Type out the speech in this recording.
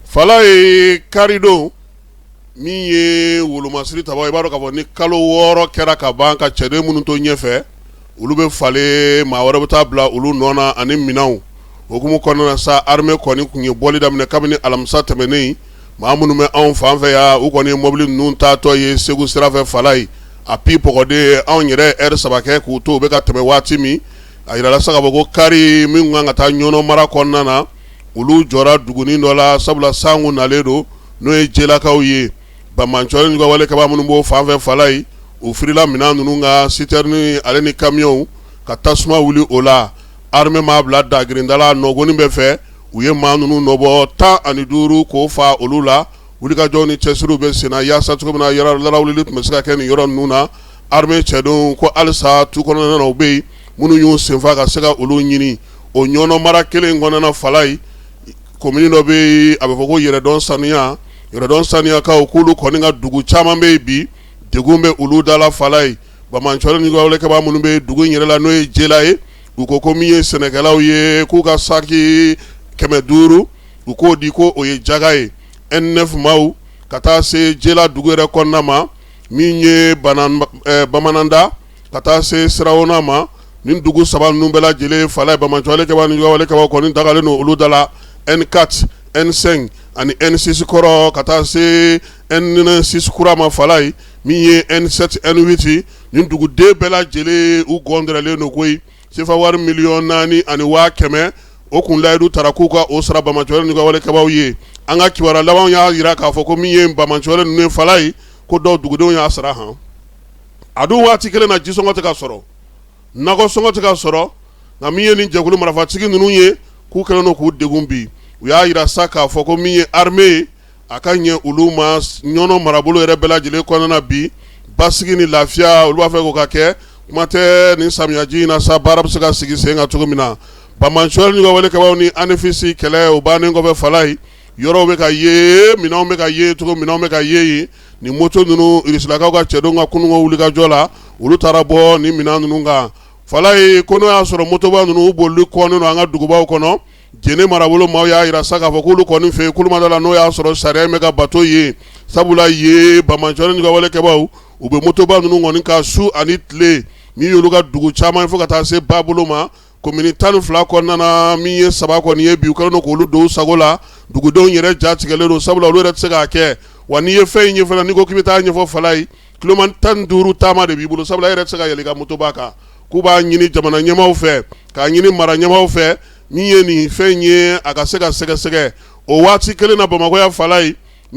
fala ye kari don min ye wolomasiri taba i b'a dɔn k'a fɔ ni kalo 6 kɛra ka ban ka cɛden minnu to ɲɛfɛ olu bɛ falen maa wɛrɛ bɛ taa bila olu nɔ na ani minanw hukumu kɔnɔna na sa armée kɔni kun ye bɔli daminɛ kabini alamisa tɛmɛnen maa minnu bɛ anw fan fɛ ya u kɔni ye mobili ninnu taatɔ ye Segu sira fɛ fala ye a pi pɔgɔden anw yɛrɛ heure 3 kɛ k'u to u bɛ ka tɛmɛ waati min a yirala sa ka fɔ ko kari min kan ka taa Niono mara kɔnɔna na olu jɔra dugunin dɔ la sabula sangu nalen don n'o ye jelakaw ye bamancɔlen ka wale kaba minnu b'o fan fɛ fala ye u firila minan ninnu ka citerne ale ni camion ka tasuma wuli o la armée m'a bila dagirindala nɔgɔnin bɛɛ fɛ u ye maa ninnu nɔbɔ 15 k'o fa olu la wulikajɔw ni cɛsiriw bɛ sen na yaasa cogo min na yɔrɔ lawulili tun bɛ se ka kɛ nin yɔrɔ ninnu na armée cɛdenw ko halisa tu kɔnɔna na u bɛ yen minnu y'u senfa ka se ka olu ɲini o Niono mara kelen kɔnɔna fala ye commune dɔ bɛ yen a bɛ fɔ ko yɛrɛdɔn saniyakaw k'olu kɔni ka dugu caman bɛ yen bi degun bɛ olu dala fala ye bamancɔlen ni wale kaba minnu bɛ dugu in yɛrɛ la n'o ye jela ye u ko ko min ye sɛnɛkɛlaw ye k'u ka saki 500 u k'o di ko o ye jaga ye N9 maaw ka taa se jela dugu yɛrɛ kɔnɔna ma min ye bamananda ka taa se sirawona ma nin dugu 3 ninnu bɛɛ lajɛlen fala ye bamancɔlen kaba ni wale kaba kɔni dagalen don olu dala N4 N5 ani N6 kɔrɔ ka taa se N6 kura ma fala ye min ye N7 N8 nin duguden bɛɛ lajɛlen u gɔndɛrɛlen don koyi sefa wari 4,100,000 o kun layidu tara k'u ka o sara bamancɔlen ni wale kabaw ye an ka kibaruya laban y'a yira k'a fɔ ko min ye bamancɔlen ninnu fala ye ko dɔw dugudenw y'a sara han a dun waati kelen na jisɔngɔ tɛ ka sɔrɔ nakɔ sɔngɔ tɛ ka sɔrɔ nka min ye nin jɛkulu marifatigi ninnu ye k'u kɛlen don k'u degun bi u y'a yira sa k'a fɔ ko min ye armée a ka ɲɛ olu ma Niono marabolo yɛrɛ bɛɛ lajɛlen kɔnɔna bi basigi ni lafiya olu b'a fɛ k'o ka kɛ kuma tɛ nin samiyaji in na sa baara bɛ se ka sigi sen kan cogo min na bamancɔlen ni wale kabaw ni anifisi kɛlɛ o bannen kɔfɛ fala ye yɔrɔw bɛ ka ye minanw bɛ ka ye cogo minanw bɛ ka ye yen ni moto ninnu irisilakaw ka cɛdenw ka kunungɔ wulikajɔ la olu taara bɔ ni minan ninnu kan fala ye ko n'o y'a sɔrɔ motoba ninnu bolili kɔnnen don an ka dugubaw kɔnɔ jene marabolo maaw y'a yira sa k'a fɔ k'olu kɔni fɛ yen kulumada la n'o y'a sɔrɔ sariya in bɛ ka bato ye sabula ye bamancɔlen ni wale kɛbaw u bɛ motoba ninnu kɔni ka su ani tile min y'olu ka dugu caman fo ka taa se babolo ma commune 12 kɔnɔna na min ye 3 kɔni ye bi u kɛlen don k'olu don u sago la dugudenw yɛrɛ jatigɛlen don sabula olu yɛrɛ tɛ se k'a kɛ wa n'i ye fɛn in ye fana n'i ko k'i bɛ taa ɲɛfɔ fala ye kilomètre 15 taama de b'i bolo sabula e yɛrɛ tɛ se ka yɛlɛ i ka motoba kan k'u b'a ɲini jamana ɲɛmaaw fɛ k'a ɲini mara ɲɛmaaw fɛ min ye nin fɛn ye a ka se ka sɛgɛsɛgɛ o waati kelen na Bamakɔ ya fala ye